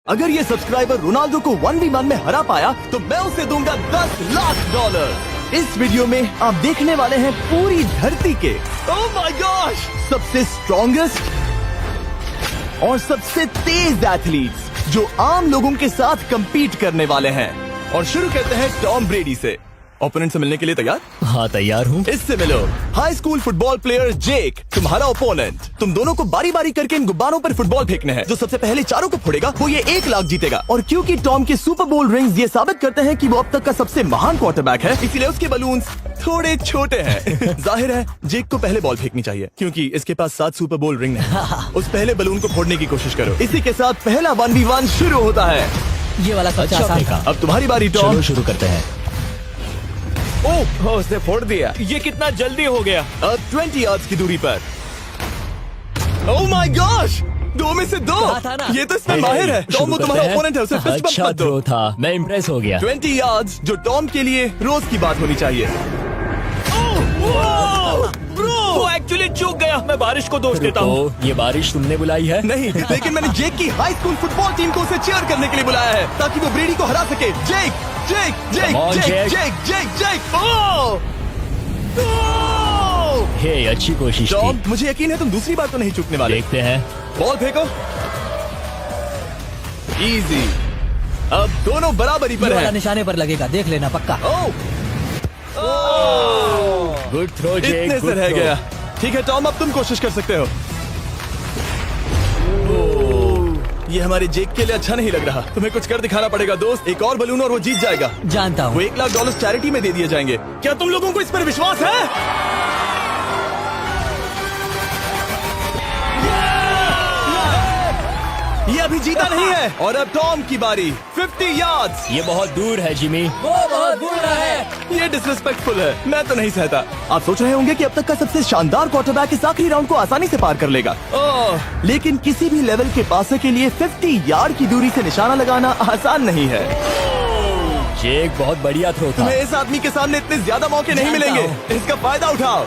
अगर ये subscriber Ronaldo को 1v1 में हरा पाया तो मैं उसे दूंगा $10 लाख। इस वीडियो में आप देखने वाले हैं पूरी धरती के ओह माय गॉश सबसे स्ट्रॉन्गेस्ट और सबसे तेज एथलीट्स जो आम लोगों के साथ compete करने वाले हैं। और शुरू करते हैं टॉम ब्रेडी से। ओपोनेंट से मिलने के लिए तैयार? हाँ तैयार हूँ। इससे मिलो हाई स्कूल फुटबॉल प्लेयर जेक, तुम्हारा ओपोनेंट। तुम दोनों को बारी बारी करके इन गुब्बारों पर फुटबॉल फेंकने हैं। जो सबसे पहले चारों को फोड़ेगा वो ये 1 लाख जीतेगा। और क्योंकि टॉम के सुपर बोल रिंग्स ये साबित करते हैं कि वो अब तक का सबसे महान क्वार्टरबैक है, इसीलिए उसके बलून्स थोड़े छोटे हैं। जाहिर है जेक को पहले बॉल फेंकनी चाहिए क्योंकि इसके पास 7 सुपर बोल रिंग है। उस पहले बलून को फोड़ने की कोशिश करो। इसी के साथ पहला 1v1 शुरू होता है। ये वाला सबसे आसान था। अब तुम्हारी बारी टॉम। चलो शुरू करते हैं। ओह उसने फोड़ दिया। ये कितना जल्दी हो गया। अब 20 यार्ड्स की दूरी पर। ओह माय गॉश 2 में से 2। कहा था ना। ये तो इसमें माहिर है। टॉम वो तुम्हारा ओपोनेंट है, उसे फिस्ट बम्प अच्छा मत दो। थ्रो था, मैं इम्प्रेस हो गया। 20 यार्ड्स जो टॉम के लिए रोज की बात होनी चाहिए। वो एक्चुअली चूक गया। मैं बारिश को दोष देता हूँ। ये बारिश तुमने बुलाई है? नहीं, लेकिन मैंने जेक की हाई स्कूल फुटबॉल टीम को उसे चीयर करने के लिए बुलाया है ताकि वो ब्रेडी को हरा सके। जेक जेक जेक Come on, जेक Jake. जेक जेक जेक ओह हे अच्छी कोशिश टॉम थी। मुझे यकीन है तुम दूसरी बार तो नहीं चूकने वाले। देखते हैं। बॉल फेंको। इजी। अब दोनों बराबरी पर ये वाला हैं। निशाने पर लगेगा, देख लेना पक्का। ओह गुड थ्रो जेक। इतने से good रह throw. गया। ठीक है टॉम अब तुम कोशिश कर सकते हो। ये हमारे जेक के लिए अच्छा नहीं लग रहा। तुम्हें कुछ कर दिखाना पड़ेगा दोस्त। एक और बलून और वो जीत जाएगा। जानता वो हूँ। $1 लाख चैरिटी में दे दिए जाएंगे। क्या तुम लोगों को इस पर विश्वास है? ये अभी जीता नहीं है। और अब टॉम की बारी। 50 यार्ड्स। ये बहुत दूर है जिमी। वो बहुत बुरा है। ये डिसरिस्पेक्टफुल है। मैं तो नहीं सहता। आप सोच रहे होंगे कि अब तक का सबसे शानदार क्वार्टरबैक इस आखिरी राउंड को आसानी से पार कर लेगा। ओह लेकिन किसी भी लेवल के पासे के लिए 50 यार्ड की दूरी से निशाना लगाना आसान नहीं है। जेक बहुत बढ़िया थ्रो था। तुम्हें इस आदमी के सामने इतने ज्यादा मौके नहीं जानता मिलेंगे। इसका फायदा उठाओ।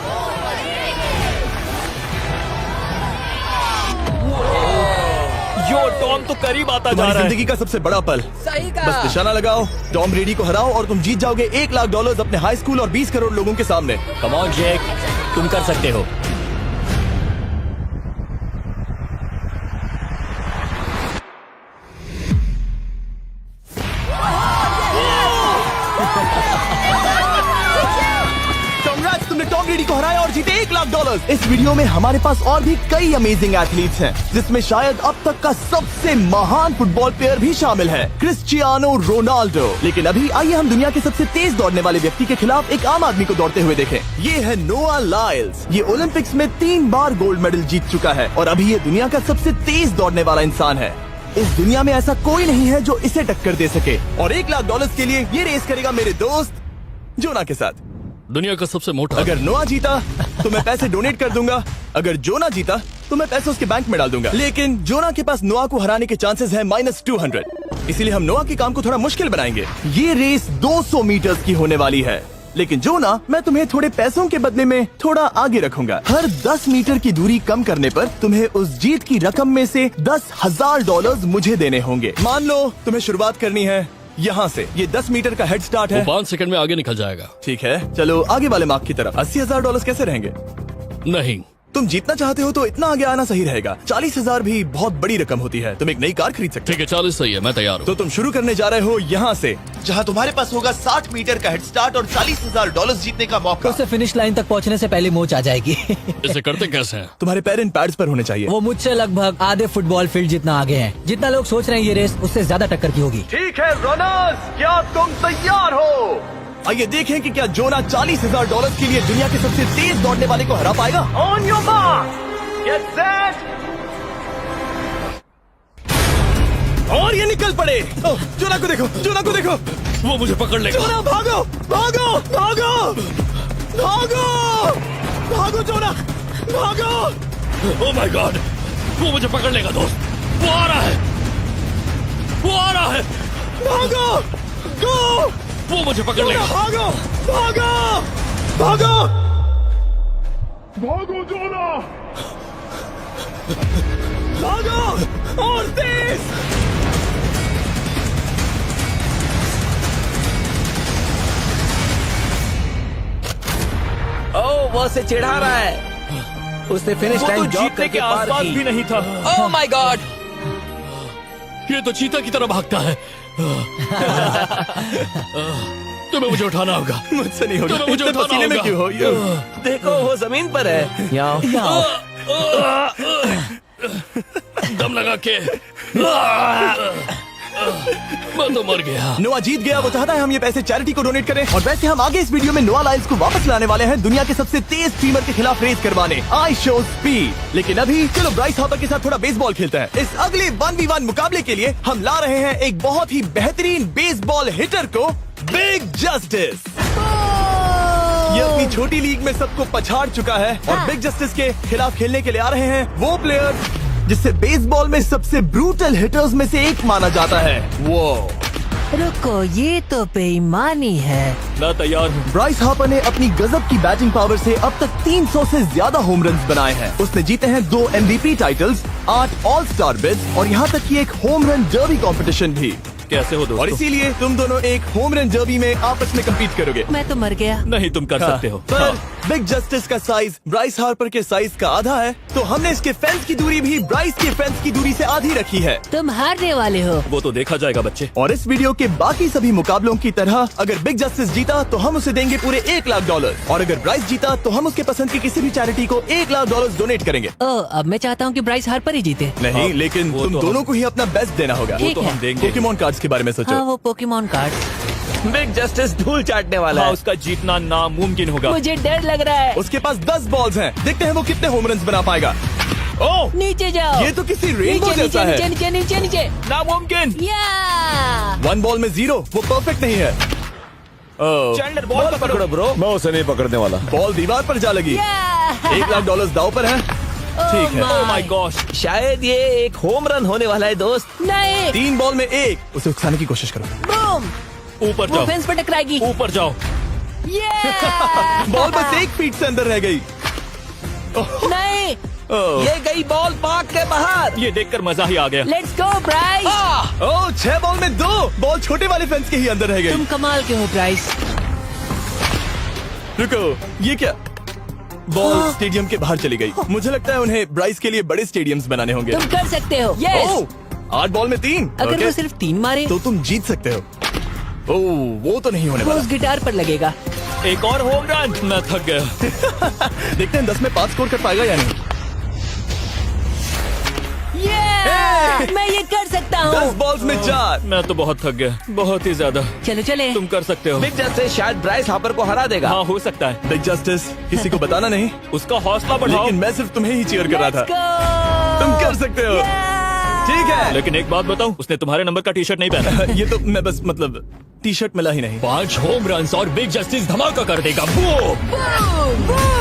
यो टॉम तो करीब आता जा तुम्हारी रहा है। जिंदगी का सबसे बड़ा पल। सही बस निशाना लगाओ, टॉम ब्रेडी को हराओ और तुम जीत जाओगे $1 लाख अपने हाई स्कूल और 20 करोड़ लोगों के सामने। कम ऑन जेक, तुम कर सकते हो। Congrats, तुमने टॉम ब्रेडी को हराया और जीते $1 लाख। इस वीडियो में हमारे पास और भी कई अमेजिंग एथलीट्स हैं, जिसमें शायद अब तक का सबसे महान फुटबॉल प्लेयर भी शामिल है, क्रिस्टियानो रोनाल्डो। लेकिन अभी आइए हम दुनिया के सबसे तेज दौड़ने वाले व्यक्ति के खिलाफ एक आम आदमी को दौड़ते हुए देखें। ये है नोआ लाइल्स। ये ओलंपिक्स में 3 बार गोल्ड मेडल जीत चुका है और अभी ये दुनिया का सबसे तेज दौड़ने वाला इंसान है। इस दुनिया में ऐसा कोई नहीं है जो इसे टक्कर दे सके। और $1 लाख के लिए ये रेस करेगा मेरे दोस्त जोना के साथ। दुनिया का सबसे मोटा। अगर नोआ जीता तो मैं पैसे डोनेट कर दूंगा। अगर जोना जीता तो मैं पैसे उसके बैंक में डाल दूंगा। लेकिन जोना के पास नोआ को हराने के चांसेस हैं -200। इसीलिए हम नोआ के काम को थोड़ा मुश्किल बनाएंगे। ये रेस 200 मीटर्स की होने वाली है। लेकिन जोना, मैं तुम्हें थोड़े पैसों के बदले में थोड़ा आगे रखूंगा। हर 10 मीटर की दूरी कम करने पर तुम्हें उस जीत की रकम में से $10,000 मुझे देने होंगे। मान लो तुम्हें शुरुआत करनी है यहाँ से। ये 10 मीटर का हेड स्टार्ट है। 5 सेकंड में आगे निकल जाएगा। ठीक है, चलो आगे वाले मार्क की तरफ। $80,000 कैसे रहेंगे? नहीं, तुम जीतना चाहते हो तो इतना आगे आना सही रहेगा। 40,000 भी बहुत बड़ी रकम होती है। तुम एक नई कार खरीद सकते ठीक है 40 सही है, मैं तैयार हो। हूँ। तो तुम शुरू करने जा रहे हो यहाँ से, जहाँ तुम्हारे पास होगा 60 मीटर का हेड स्टार्ट और $40,000 जीतने का मौका। उससे फिनिश लाइन तक पहुँचने से पहले मोच आ जाएगी। इसे करते कैसे हैं? तुम्हारे पैर इन पैड्स पर होने चाहिए। वो मुझसे लगभग आधे फुटबॉल फील्ड जितना आगे हैं। जितना लोग सोच रहे हैं ये रेस उससे ज्यादा टक्कर की होगी। ठीक है रनर्स, क्या तुम तैयार हो? आइए देखें कि क्या जोना $40,000 के लिए दुनिया के सबसे तेज दौड़ने वाले को हरा पाएगा। On your mark, get set, और ये निकल पड़े। ओह, जोना को देखो, जोना को देखो। वो मुझे पकड़ लेगा। जोना भागो, भागो, भागो, भागो, भागो जोना, भागो। ओह माय गॉड, वो मुझे पकड़ लेगा दोस्त। वो आ रहा है, वो आ रहा है। भागो, गो, वो मुझे पकड़ लेगा। भागो, भागो, भागो, भागो जोना, भागो और तेज। बहुत से चिढ़ा रहा है। उसने फिनिश वो तो लाइन जॉब जीतने के करके पार आसपास भी की। नहीं था। Oh my God! ये तो चीता की तरह भागता है। तुम्हें मुझे उठाना होगा। मुझसे नहीं होगा। तुम्हें मुझे इतने उठाना पसीने में होगा। क्यों हो? देखो वो जमीन पर है। याओ। दम लगा के मैं तो मर गया। नोआ जीत गया। वो चाहता है हम ये पैसे चैरिटी को डोनेट करें। और वैसे हम आगे इस वीडियो में नोआ लाइल्स को वापस लाने वाले हैं दुनिया के सबसे तेज स्ट्रीमर के खिलाफ रेस करवाने। I show speed. लेकिन अभी चलो ब्राइस हापर के साथ थोड़ा बेसबॉल खेलते हैं। इस अगले 1v1 मुकाबले के लिए हम ला रहे हैं एक बहुत ही बेहतरीन बेसबॉल हिटर को, बिग जस्टिस। ये अपनी छोटी लीग में सबको पछाड़ चुका है और बिग जस्टिस के खिलाफ खेलने के लिए आ रहे हैं वो प्लेयर जिसे बेसबॉल में सबसे ब्रूटल हिटर्स में से एक माना जाता है। वो रुको, ये तो बेईमानी है। मैं तैयार हूँ। ब्राइस हापर ने अपनी गजब की बैटिंग पावर से अब तक 300 से ज्यादा होम रन्स बनाए हैं। उसने जीते हैं 2 MVP titles, 8 all star bids और यहाँ तक कि एक होम रन डर्बी कंपटीशन भी। कैसे हो और दोस्तों? इसीलिए तुम दोनों एक होम रन डर्बी में आपस में कम्पीट करोगे। मैं तो मर गया। नहीं, तुम कर सकते हो। पर बिग जस्टिस का साइज ब्राइस हार्पर के साइज का आधा है, तो हमने इसके फेंस की दूरी भी ब्राइस के फेंस की दूरी से आधी रखी है। तुम हारने वाले हो। वो तो देखा जाएगा बच्चे। और इस वीडियो के बाकी सभी मुकाबलों की तरह अगर बिग जस्टिस जीता तो हम उसे देंगे पूरे $1 लाख और अगर ब्राइस जीता तो हम उसके पसंद की किसी भी चैरिटी को $1 लाख डोनेट करेंगे। अब मैं चाहता हूँ कि ब्राइस हार्पर ही जीते। नहीं, हाँ, लेकिन वो तुम तो हम- दोनों को ही अपना बेस्ट देना होगा। ठीक तो है। हम देंगे। पोकेमॉन कार्ड्स के बारे में सोचो। हाँ, वो पोकेमॉन कार्ड। बिग जस्टिस धूल चाटने वाला हाँ, है। उसका जीतना नामुमकिन होगा। मुझे डर लग रहा है। उसके पास 10 बॉल्स हैं। देखते हैं वो कितने होम रन बना पाएगा। ओह, नीचे जाओ। ये तो किसी रेनबो नीचे जैसा नीचे है। नीचे नीचे नीचे। नामुमकिन। या 1 बॉल में 0, वो परफेक्ट नहीं है। चैंडलर बॉल पकड़ो ब्रो। मैं उसे नहीं पकड़ने वाला। बॉल दीवार पर जा लगी। $1 लाख दाव पर है। ठीक है। Oh my gosh. शायद ये एक होम रन होने वाला है दोस्त। नहीं। 3 बॉल में 1, उसे उकसाने की कोशिश करो। बूम। ऊपर वो जाओ। फेंस पर टकराएगी। ऊपर जाओ। बॉल बस 1 फीट से अंदर रह गई। नहीं। ये गई बॉल पार्क के बाहर। ये देखकर मजा ही आ गया। Let's go Bryce. Oh, 6 ball में 2, बॉल छोटे वाले फेंस के ही अंदर रह गई। तुम कमाल के हो ब्राइस। रुको, ये क्या? बॉल स्टेडियम के बाहर चली गई। मुझे लगता है उन्हें ब्राइस के लिए बड़े स्टेडियम्स बनाने होंगे। तुम कर सकते हो। यस। ओह, 8 बॉल में 3। अगर ओके, वो सिर्फ 3 मारे तो तुम जीत सकते हो। ओह, वो तो नहीं होने वो वाला। उस गिटार पर लगेगा। एक और होम रन। मैं थक गया। देखते हैं 10 में 5 स्कोर कर पाएगा या नहीं। मैं ये कर सकता 10 हूँ। बॉल्स में 4। मैं तो बहुत थक गया, बहुत ही ज्यादा। चलो चले। तुम कर सकते हो। बिग जस्टिस शायद ब्राइस हापर को हरा देगा। हाँ, हो सकता है। बिग जस्टिस किसी को बताना नहीं, उसका हौसला बढ़ाओ। लेकिन मैं सिर्फ तुम्हें ही चीयर कर रहा था। Let's go! तुम कर सकते हो। ठीक है। लेकिन एक बात बताऊं, उसने तुम्हारे नंबर का टी शर्ट नहीं पहना। ये तो मैं बस मतलब टी शर्ट मिला ही नहीं। 5 होम रन और बिग जस्टिस धमाका कर देगा। बूम! Boom! Boom!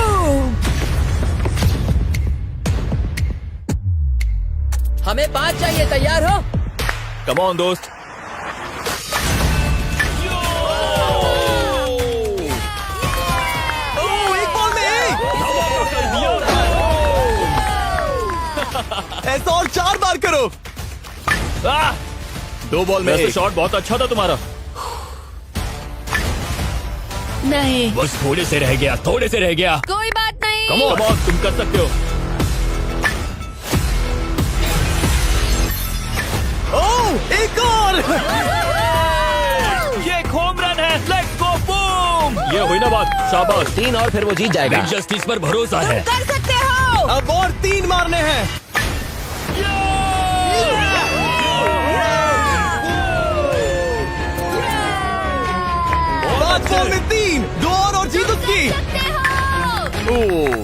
हमें 5 चाहिए। तैयार हो? कम ऑन दोस्त। ओह, 1 बॉल में 1। धमाका कर दिया। ऐसा और 4 बार करो। आह! 2 बॉल में वैसे 1। शॉट बहुत अच्छा था तुम्हारा। नहीं। बस थोड़े से रह गया, थोड़े से रह गया। कोई बात नहीं। कम ऑन, तुम कर सकते हो। ओह, एक और। ये एक होम रन है। Let's go boom! ये हुई ना बात। शाबाश। 3 और फिर वो जीत जाएगा। बिग जस्टिस पर भरोसा है। कर सकते हो। अब और 3 मारने हैं। 5 बॉल में 3, 2 और जीत उसकी। ओह,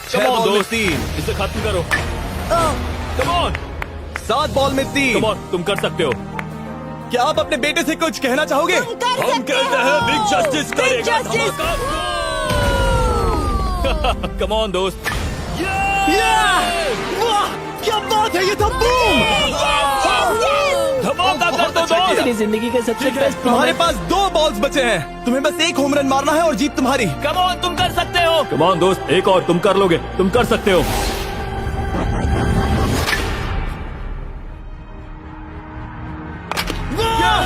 6 कम ऑन बॉल में दोस्त, 3, इसे खत्म करो। कम ऑन, 7 बॉल में 3। कम ऑन, तुम कर सकते हो। क्या आप अपने बेटे से कुछ कहना चाहोगे? हम कहते हैं बिग जस्टिस करेगा Justice! धमाका। कम ऑन दोस्त। वाह, क्या बात है, ये था बूम। धमाका कर दो अच्छा दोस्त। मेरी जिंदगी का सबसे बेस्ट तुम्हारे पास 2 बॉल्स बचे हैं। तुम्हें बस 1 होम रन मारना है और जीत तुम्हारी। कम ऑन, तुम कर सकते हो। कम ऑन दोस्त, एक और, तुम कर लोगे, तुम कर सकते हो।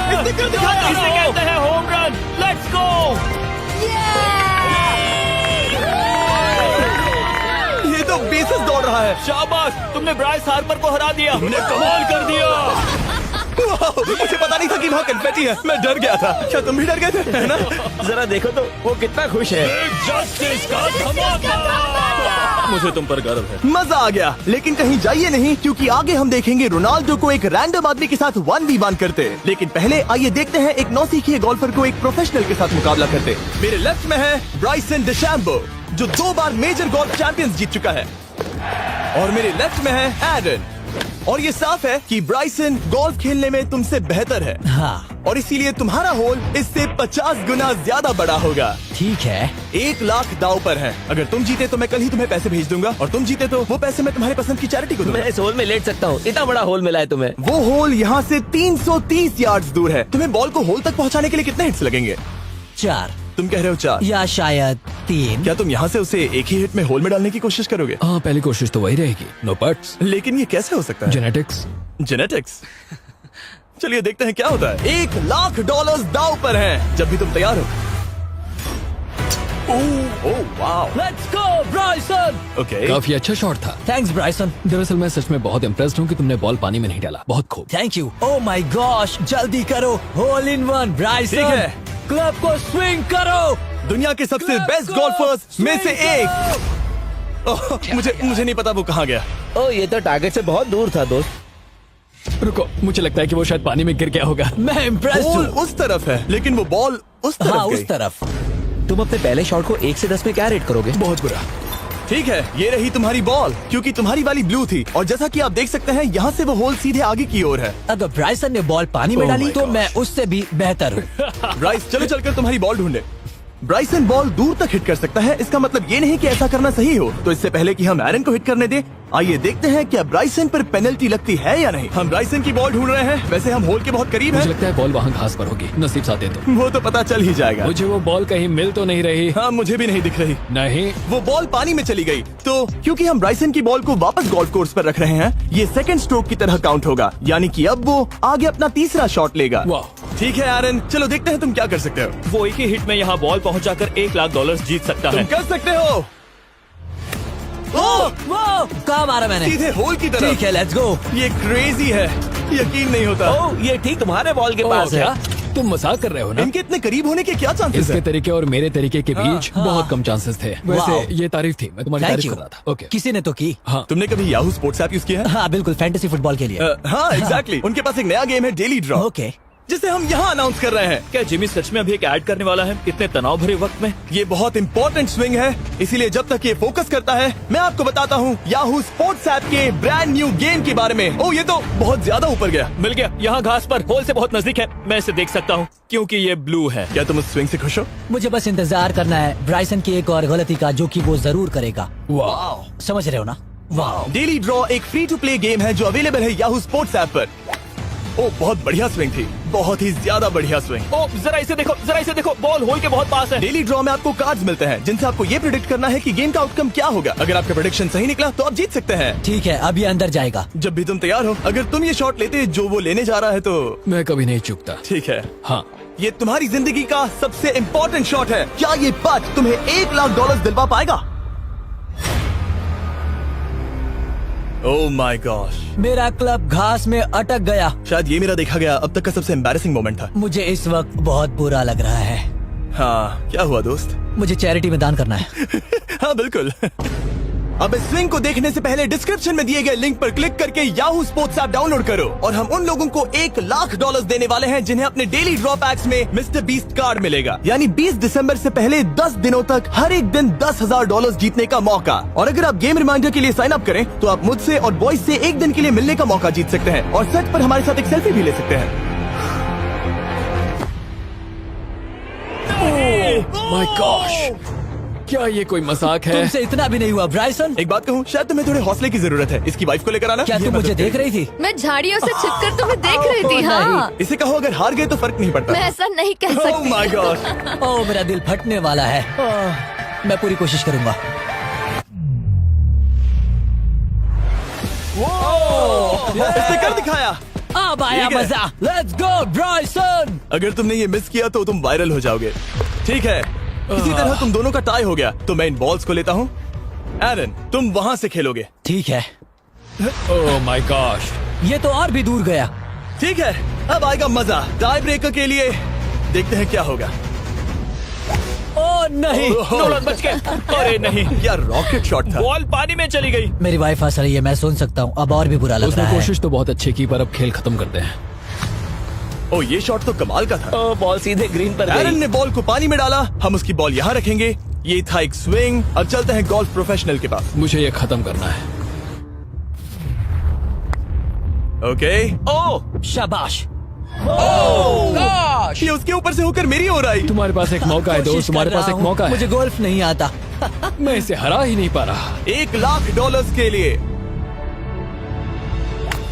इसने कर दिखाया। इसे कहते हैं होम रन। Let's go. रहा है। शाबाश, तुमने ब्राइस हार्पर को हरा दिया। तुमने कमाल कर दिया। वाह, मुझे पता नहीं था कि वहाँ कन्फेटी है। मैं डर गया था। क्या तुम भी डर गए थे, है ना? जरा देखो तो वो कितना खुश है। जस्टिस का धमाका। मुझे तुम पर गर्व है। मजा आ गया, लेकिन कहीं जाइए नहीं, क्योंकि आगे हम देखेंगे रोनाल्डो को एक रैंडम आदमी के साथ 1v1 करते। लेकिन पहले आइए देखते हैं एक नौसिखिए गोल्फर को एक प्रोफेशनल के साथ मुकाबला करते। मेरे लेफ्ट में है ब्राइसन डेशैम्बो, जो 2 बार मेजर गोल्फ चैंपियंस जीत चुका है, और मेरे लेफ्ट में है एरन। और ये साफ है कि ब्राइसन गोल्फ खेलने में तुमसे बेहतर है, हाँ और इसीलिए तुम्हारा होल इससे 50 गुना ज्यादा बड़ा होगा। ठीक है। 1 लाख दाव पर है। अगर तुम जीते तो मैं कल ही तुम्हें पैसे भेज दूंगा, और तुम जीते तो वो पैसे मैं तुम्हारे पसंद की चैरिटी को दूंगा। मैं इस होल में लेट सकता हूँ, इतना बड़ा होल मिला है तुम्हें। वो होल यहाँ से 330 यार्ड्स दूर है। तुम्हें बॉल को होल तक पहुँचाने के लिए कितने हिट्स लगेंगे? 4 तुम कह रहे हो 4, या शायद 3। क्या तुम यहाँ से उसे एक ही हिट में होल में डालने की कोशिश करोगे? हाँ, पहली कोशिश तो वही रहेगी। नो पट्स, लेकिन ये कैसे हो सकता है? जेनेटिक्स। जेनेटिक्स। चलिए देखते हैं क्या होता है। $1 लाख दाव पर है, जब भी तुम तैयार हो। Oh wow, let's go Bryson. Okay. काफी अच्छा शॉट था। Thanks Bryson. दरअसल मैं सच में बहुत इम्प्रेस्ड हूँ कि तुमने बॉल पानी में नहीं डाला। बहुत खूब। Thank you. Oh my gosh, जल्दी करो। होल इन 1 ब्राइसन। ठीक है। क्लब को स्विंग करो। दुनिया के सबसे बेस्ट गोल्फर्स में से एक। ओह, मुझे नहीं पता वो कहाँ गया। ओ, ये तो टारगेट से बहुत दूर था दोस्त। रुको, मुझे लगता है कि वो शायद पानी में गिर गया होगा। मैं इम्प्रेस्ड बॉल हूँ। उस तरफ है, लेकिन वो बॉल उस तरफ हाँ गई। उस तरफ। तुम अपने पहले शॉट को 1 से 10 में क्या रेट करोगे? बहुत बुरा। ठीक है, ये रही तुम्हारी बॉल, क्योंकि तुम्हारी वाली ब्लू थी, और जैसा कि आप देख सकते हैं यहाँ से वो होल सीधे आगे की ओर है। अगर ब्राइसन ने बॉल पानी में Oh डाली my तो gosh. मैं उससे भी बेहतर हूँ। ब्राइस, चलो चलकर तुम्हारी बॉल ढूंढे। ब्राइसन बॉल दूर तक हिट कर सकता है, इसका मतलब ये नहीं कि ऐसा करना सही हो। तो इससे पहले कि हम एरन को हिट करने दें, आइए देखते हैं क्या ब्राइसन पर पेनल्टी लगती है या नहीं। हम ब्राइसन की बॉल ढूंढ रहे हैं। वैसे हम होल के बहुत करीब मुझे हैं। लगता है बॉल वहाँ घास पर होगी। नसीब साथ दे तो। वो तो पता चल ही जाएगा। मुझे वो बॉल कहीं मिल तो नहीं रही। हाँ, मुझे भी नहीं दिख रही। नहीं। वो बॉल पानी में चली गई। तो क्योंकि हम ब्राइसन की बॉल को वापस गोल्फ कोर्स पर रख रहे हैं, ये सेकंड स्ट्रोक की तरह काउंट होगा, यानी कि अब वो आगे अपना तीसरा शॉट लेगा। वाह। ठीक है एरन, चलो देखते हैं तुम क्या कर सकते हो। वो एक ही हिट में यहाँ बॉल पहुँचाकर $1 लाख जीत सकता तुम है। कर सकते हो। वो कहाँ मारा मैंने? सीधे होल की तरफ। ठीक है, लेट्स गो। ये क्रेजी है, यकीन नहीं होता। ओ, ये ठीक तुम्हारे बॉल के पास है। क्या तुम मजाक कर रहे हो ना? इनके इतने करीब होने के क्या चांसेस इसके हैं? तरीके और मेरे तरीके के बीच हाँ। बहुत कम चांसेस थे। वाह। वैसे ये तारीफ थी, मैं तुम्हारी थैंक तारीफ यू। कर रहा था। ओके। किसी ने तो की। हाँ। तुमने कभी याहू स्पोर्ट्स ऐप यूज किया है? हाँ बिल्कुल, फैंटेसी फुटबॉल के लिए। हाँ एग्जैक्टली। उनके पास एक नया गेम है, डेली ड्रॉ, ओके। जिसे हम यहाँ अनाउंस कर रहे हैं। क्या जिमी सच में अभी एक ऐड करने वाला है इतने तनाव भरे वक्त में? ये बहुत इंपॉर्टेंट स्विंग है, इसीलिए जब तक ये फोकस करता है, मैं आपको बताता हूँ याहू स्पोर्ट्स ऐप के ब्रांड न्यू गेम के बारे में। ओ, ये तो बहुत ज्यादा ऊपर गया। मिल गया, यहाँ घास पर होल से बहुत नजदीक है। मैं इसे देख सकता हूँ क्योंकि ये ब्लू है। क्या तुम उस स्विंग से खुश हो? मुझे बस इंतजार करना है ब्राइसन की एक और गलती का, जो कि वो जरूर करेगा। वाह। समझ रहे हो ना? वाह। डेली ड्रॉ एक फ्री टू प्ले गेम है जो अवेलेबल है याहू स्पोर्ट्स ऐप पर। ओ, बहुत बढ़िया स्विंग थी, बहुत ही ज्यादा बढ़िया स्विंग। ओ, जरा इसे देखो, बॉल होल के बहुत पास है। डेली ड्रॉ में आपको कार्ड्स मिलते हैं, जिनसे आपको ये प्रेडिक्ट करना है कि गेम का आउटकम क्या होगा। अगर आपका प्रेडिक्शन सही निकला तो आप जीत सकते हैं। ठीक है, अब ये अंदर जाएगा। जब भी तुम तैयार हो, अगर तुम ये शॉट लेते जो वो लेने जा रहा है तो मैं कभी नहीं चूकता। ठीक है। हाँ। ये तुम्हारी जिंदगी का सबसे इम्पोर्टेंट शॉट है। क्या ये पट तुम्हें $1 लाख दिलवा पाएगा? ओह माय गॉश, मेरा क्लब घास में अटक गया। शायद ये मेरा देखा गया अब तक का सबसे एम्बैरेसिंग मोमेंट था। मुझे इस वक्त बहुत बुरा लग रहा है। हाँ, क्या हुआ दोस्त? मुझे चैरिटी में दान करना है। हाँ बिल्कुल। अब इस स्विंग को देखने से पहले डिस्क्रिप्शन में दिए गए लिंक पर क्लिक करके याहू स्पोर्ट्स ऐप डाउनलोड करो, और हम उन लोगों को $1 लाख देने वाले हैं जिन्हें अपने डेली ड्रॉ पैक्स में मिस्टर बीस्ट कार्ड मिलेगा। यानी 20 दिसंबर से पहले 10 दिनों तक हर एक दिन $10,000 जीतने का मौका। और अगर आप गेम रिमाइंडर के लिए साइन अप करें तो आप मुझसे और बॉयज से एक दिन के लिए मिलने का मौका जीत सकते हैं, और सेट पर हमारे साथ एक सेल्फी भी ले सकते हैं। माय गॉश, क्या ये कोई मजाक है? तुमसे इतना भी नहीं हुआ ब्राइसन। एक बात कहूँ, शायद तुम्हें थोड़े हौसले की जरूरत है। इसकी वाइफ को लेकर आना। क्या ये तुम मुझे मदद देख करेगी। रही थी? मैं झाड़ियों से छिपकर तुम्हें देख रही थी। ओह, हाँ, इसे कहो अगर हार गए तो फर्क नहीं पड़ता। मैं ऐसा नहीं कह ओह सकती। My God. ओह, मेरा दिल फटने वाला है। मैं पूरी कोशिश करूंगा। इसने कर दिखाया। अब आया ठीक है। मजा। Let's go Bryson. अगर तुमने ये मिस किया तो तुम वायरल हो जाओगे। ठीक है, इसी तरह तुम दोनों का टाई हो गया, तो मैं इन बॉल्स को लेता हूँ एरन, तुम वहां से खेलोगे। ठीक है, ओह माय गॉश। ये तो और भी दूर गया। ठीक है, अब आएगा मजा। टाई ब्रेकर के लिए देखते हैं क्या होगा। ओ नहीं, नोलन बच गए। अरे नहीं, क्या रॉकेट शॉट था। बॉल पानी में चली गई। मेरी वाइफ हंस रही है, मैं सुन सकता हूँ। अब और भी बुरा लग उसने रहा है। कोशिश तो बहुत अच्छी की, पर अब खेल खत्म करते हैं। ओ, ये शॉट तो कमाल का था। बॉल सीधे ग्रीन पर एरन गई। ने बॉल को पानी में डाला, हम उसकी बॉल यहाँ रखेंगे। ये था एक स्विंग। अब चलते हैं गोल्फ प्रोफेशनल के पास। मुझे ये खत्म करना है। ओके। ओ शाबाश। ये उसके ऊपर से होकर मेरी ओर आई। तुम्हारे पास एक मौका है दोस्त, कोशिश तुम्हारे कर पास रहा एक हूँ। मौका है। मुझे गोल्फ नहीं आता। मैं इसे हरा ही नहीं पा रहा। $1,00,000 के लिए।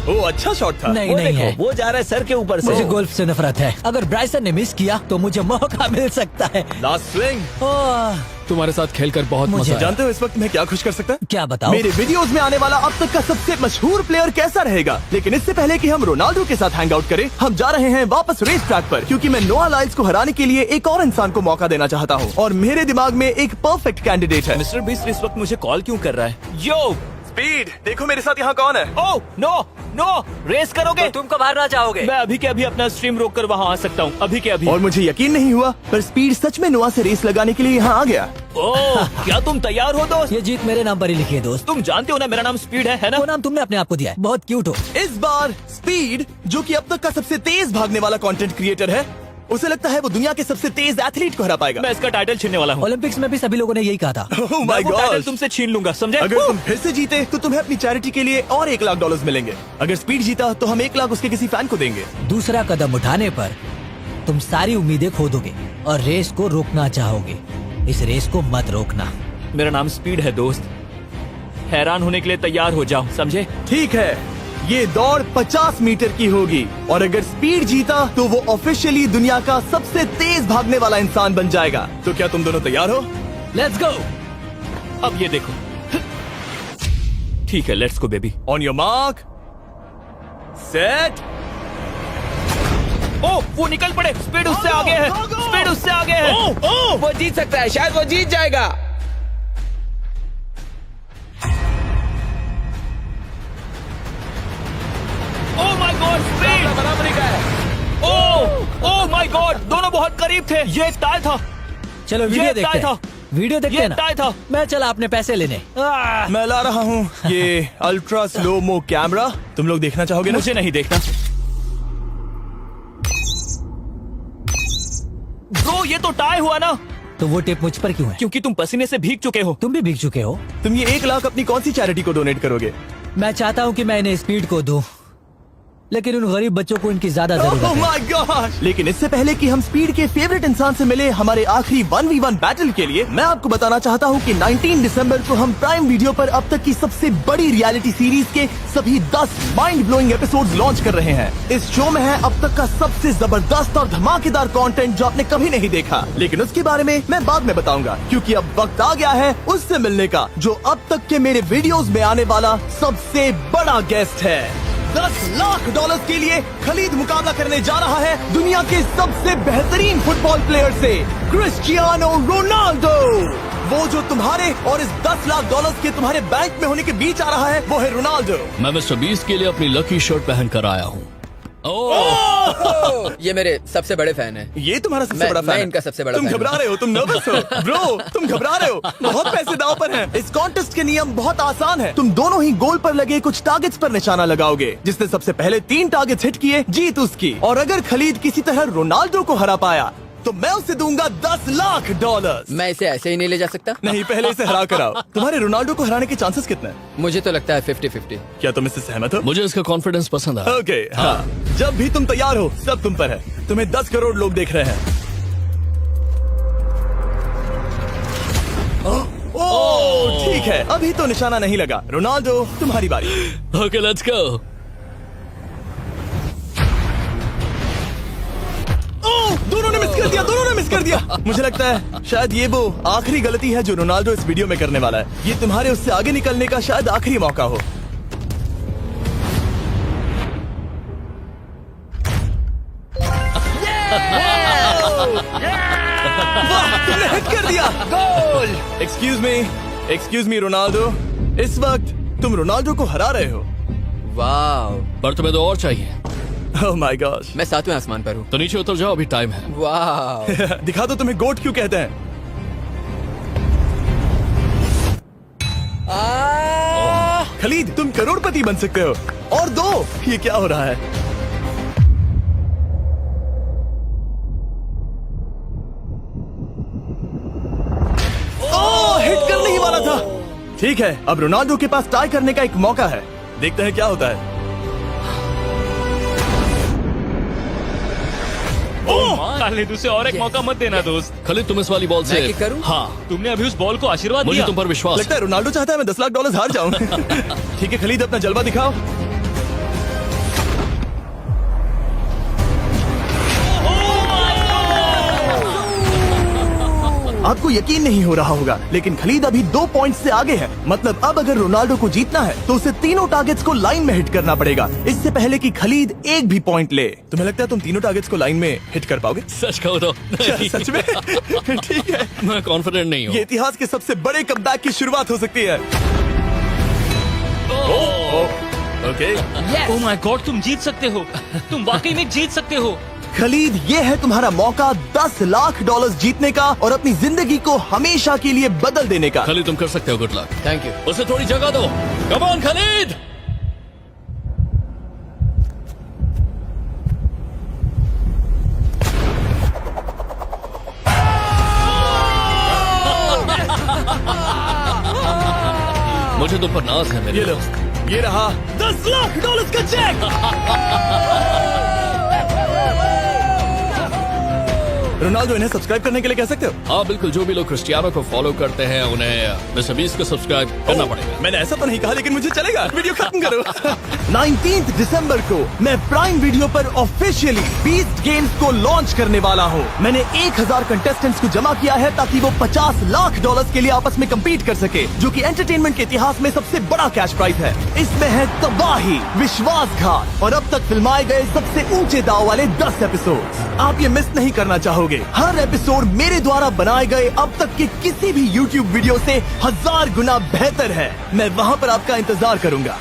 ओ, अच्छा शॉट था। नहीं वो नहीं है, देखो, वो जा रहा है सर के ऊपर से। मुझे गोल्फ से नफरत है। अगर ब्राइसन ने मिस किया तो मुझे मौका मिल सकता है। Last swing. ओह, तुम्हारे साथ खेलकर बहुत मुझे मजा आया। जानते हो इस वक्त मैं क्या खुश कर सकता? क्या बताओ? मेरे वीडियोस में आने वाला अब तक का सबसे मशहूर प्लेयर कैसा रहेगा। लेकिन इससे पहले कि हम रोनाल्डो के साथ हैंग आउट करें, हम जा रहे हैं वापस रेस ट्रैक पर, क्योंकि मैं नोआ लाइल्स को हराने के लिए एक और इंसान को मौका देना चाहता हूँ। और मेरे दिमाग में एक परफेक्ट कैंडिडेट है। मिस्टर बीस्ट इस वक्त मुझे कॉल क्यों कर रहा है? यो स्पीड, देखो मेरे साथ यहाँ कौन है। ओ नो नो, रेस करोगे? तुम कब हारना चाहोगे? मैं अभी के अभी अपना स्ट्रीम रोक कर वहाँ आ सकता हूँ। अभी के अभी। और मुझे यकीन नहीं हुआ, पर स्पीड सच में नोआ से रेस लगाने के लिए यहाँ आ गया। ओ, क्या तुम तैयार हो दोस्त? ये जीत मेरे नाम पर ही लिखी है दोस्त। तुम जानते हो ना मेरा नाम स्पीड है ना? वो नाम तुमने अपने आप को दिया है। बहुत क्यूट हो। इस बार स्पीड, जो कि अब तक का सबसे तेज भागने वाला कंटेंट क्रिएटर है, उसे लगता है वो दुनिया के सबसे तेज एथलीट को हरा पाएगा। मैं इसका टाइटल छीनने वाला हूँ। ओलंपिक्स में भी सभी लोगों ने यही कहा था। Oh मैं my वो टाइटल God! तुमसे छीन लूंगा, समझे? अगर तुम फिर से जीते तो तुम्हें अपनी चैरिटी के लिए और $1,00,000 मिलेंगे। अगर स्पीड जीता तो हम 1 लाख उसके किसी फैन को देंगे। दूसरा कदम उठाने पर तुम सारी उम्मीदें खो दोगे और रेस को रोकना चाहोगे। इस रेस को मत रोकना। मेरा नाम स्पीड है दोस्त। हैरान होने के लिए तैयार हो जाओ, समझे? ठीक है, ये दौड़ 50 मीटर की होगी और अगर स्पीड जीता तो वो ऑफिशियली दुनिया का सबसे तेज भागने वाला इंसान बन जाएगा। तो क्या तुम दोनों तैयार हो? Let's go. अब ये देखो। ठीक है, let's go baby. On your mark, set. Oh, वो निकल पड़े। स्पीड उससे आगे है। स्पीड उससे आगे है। वो जीत सकता है, शायद वो जीत जाएगा। ओह माय गॉड, स्पीड बराबरी का है। ओह माय गॉड, दोनों बहुत करीब थे। ये टाई था। चलो वीडियो ये देखते टाई हैं। वीडियो देखते ये हैं ना। टाई था। मैं चला अपने पैसे लेने। मैं ला रहा हूँ ये अल्ट्रा स्लो मो कैमरा। तुम लोग देखना चाहोगे ना? मुझे नहीं देखना। ब्रो, ये तो टाई हुआ ना? तो वो टिप मुझ पर क्यों है? क्योंकि तुम पसीने से भीग चुके हो। तुम भी भीग चुके हो। तुम ये 1 लाख अपनी कौन सी चैरिटी को डोनेट करोगे? मैं चाहता हूँ कि मैं इन्हें स्पीड को दूं, लेकिन उन गरीब बच्चों को इनकी ज्यादा जरूरत Oh है। my gosh! लेकिन इससे पहले कि हम स्पीड के फेवरेट इंसान से मिले हमारे आखिरी 1v1 बैटल के लिए, मैं आपको बताना चाहता हूँ कि 19 दिसंबर को हम प्राइम वीडियो पर अब तक की सबसे बड़ी रियलिटी सीरीज के सभी 10 माइंड ब्लोइंग एपिसोड्स लॉन्च कर रहे हैं। इस शो में है अब तक का सबसे जबरदस्त और धमाकेदार कंटेंट जो आपने कभी नहीं देखा, लेकिन उसके बारे में मैं बाद में बताऊंगा, क्योंकि अब वक्त आ गया है उससे मिलने का जो अब तक के मेरे वीडियोस में आने वाला सबसे बड़ा गेस्ट है। $10,00,000 के लिए खलीद मुकाबला करने जा रहा है दुनिया के सबसे बेहतरीन फुटबॉल प्लेयर से, क्रिस्टियानो रोनाल्डो। वो जो तुम्हारे और इस $10,00,000 के तुम्हारे बैंक में होने के बीच आ रहा है, वो है रोनाल्डो। मैं मिस्टर बीस्ट के लिए अपनी लकी शर्ट पहन कर आया हूँ। ये मेरे सबसे बड़े फैन है। ये तुम्हारा सबसे बड़ा फैन मैं है। इनका सबसे बड़ा तुम फैन घबरा हूं। रहे हो, तुम नर्वस हो ब्रो, तुम घबरा रहे हो। बहुत पैसे दांव पर हैं। इस कॉन्टेस्ट के नियम बहुत आसान है। तुम दोनों ही गोल पर लगे कुछ टारगेट्स पर निशाना लगाओगे। जिसने सबसे पहले 3 टारगेट्स हिट किए जीत उसकी। और अगर खलीद किसी तरह रोनाल्डो को हरा पाया तो मैं उसे दूंगा $10,00,000। मैं इसे ऐसे ही नहीं ले जा सकता। नहीं, पहले इसे हरा कर आओ। तुम्हारे रोनाल्डो को हराने के चांसेस कितने हैं? मुझे तो लगता है 50-50। क्या तुम इससे सहमत हो? मुझे इसका कॉन्फिडेंस पसंद आया। ओके, हाँ। जब भी तुम तैयार हो सब तुम पर है। तुम्हें 10 करोड़ लोग देख रहे हैं। ओह, ठीक है, अभी तो निशाना नहीं लगा। रोनाल्डो, तुम्हारी बारी। Okay, let's go. दोनों ने मिस कर दिया, दोनों ने मिस कर दिया। मुझे लगता है शायद ये वो आखिरी गलती है जो रोनाल्डो इस वीडियो में करने वाला है। ये तुम्हारे उससे आगे निकलने का शायद आखिरी मौका हो। वाह, तुमने हिट कर दिया। Goal. Excuse me, excuse me Ronaldo, इस वक्त तुम रोनाल्डो को हरा रहे हो। वाह, पर तुम्हें तो और चाहिए। Oh my God. मैं 7वें आसमान पर हूँ। तो नीचे उतर जाओ, अभी टाइम है। वाह, दिखा दो तुम्हें गोट क्यों कहते हैं। खलीद, तुम करोड़पति बन सकते हो। और दो, ये क्या हो रहा है? ओह, हिट करने ही वाला था। ठीक है, अब रोनाल्डो के पास टाई करने का एक मौका है। देखते हैं क्या होता है। खालिद, उसे और एक मौका मत देना दोस्त। खलीद, तुम इस वाली बॉल से मैं किक करूं? हाँ, तुमने अभी उस बॉल को आशीर्वाद मुझे दिया। तुम पर विश्वास लगता है रोनाल्डो चाहता है मैं $10 लाख हार जाऊं। ठीक है खलीद, अपना जलवा दिखाओ। आपको यकीन नहीं हो रहा होगा, लेकिन खलीद अभी 2 पॉइंट से आगे है। मतलब अब अगर रोनाल्डो को जीतना है तो उसे तीनों टारगेट्स को लाइन में हिट करना पड़ेगा, इससे पहले कि खलीद एक भी पॉइंट ले। तुम्हें लगता है तुम तीनों टारगेट्स को लाइन में हिट कर पाओगे? सच कहो तो नहीं। सच में? ठीक है, मैं कॉन्फिडेंट नहीं हूँ। ये इतिहास के सबसे बड़े कमबैक की शुरुआत हो सकती है। ओके, ओह माय गॉड, तुम जीत सकते हो। तुम वाकई में जीत सकते हो। खलीद, ये है तुम्हारा मौका $10 लाख जीतने का और अपनी जिंदगी को हमेशा के लिए बदल देने का। खलीद, तुम कर सकते हो। Good luck. Thank you. उसे थोड़ी जगह दो। Come on Khalid. मुझे तुम पर नाज है मेरे ये लो, दोस्त। ये रहा $10 लाख का चेक। रोनाल्डो, इन्हें सब्सक्राइब करने के लिए कह सकते हो? हाँ बिल्कुल, जो भी लोग क्रिस्टियानो को फॉलो करते हैं उन्हें मिस्टर बीस्ट को सब्सक्राइब करना पड़ेगा। मैंने ऐसा तो नहीं कहा, लेकिन मुझे चलेगा। वीडियो खत्म करो। 19 दिसंबर को मैं प्राइम वीडियो पर ऑफिशियली बीस्ट गेम्स को लॉन्च करने वाला हूँ। मैंने 1000 कंटेस्टेंट्स को जमा किया है ताकि वो $50 लाख के लिए आपस में कम्पीट कर सके, जो कि एंटरटेनमेंट के इतिहास में सबसे बड़ा कैश प्राइज है। इसमें है तबाही, विश्वासघात और अब तक फिल्माए गए सबसे ऊंचे दाव वाले 10 एपिसोड। आप ये मिस नहीं करना चाहोगे। हर एपिसोड मेरे द्वारा बनाए गए अब तक के किसी भी YouTube वीडियो से 1000 गुना बेहतर है। मैं वहाँ पर आपका इंतजार करूंगा।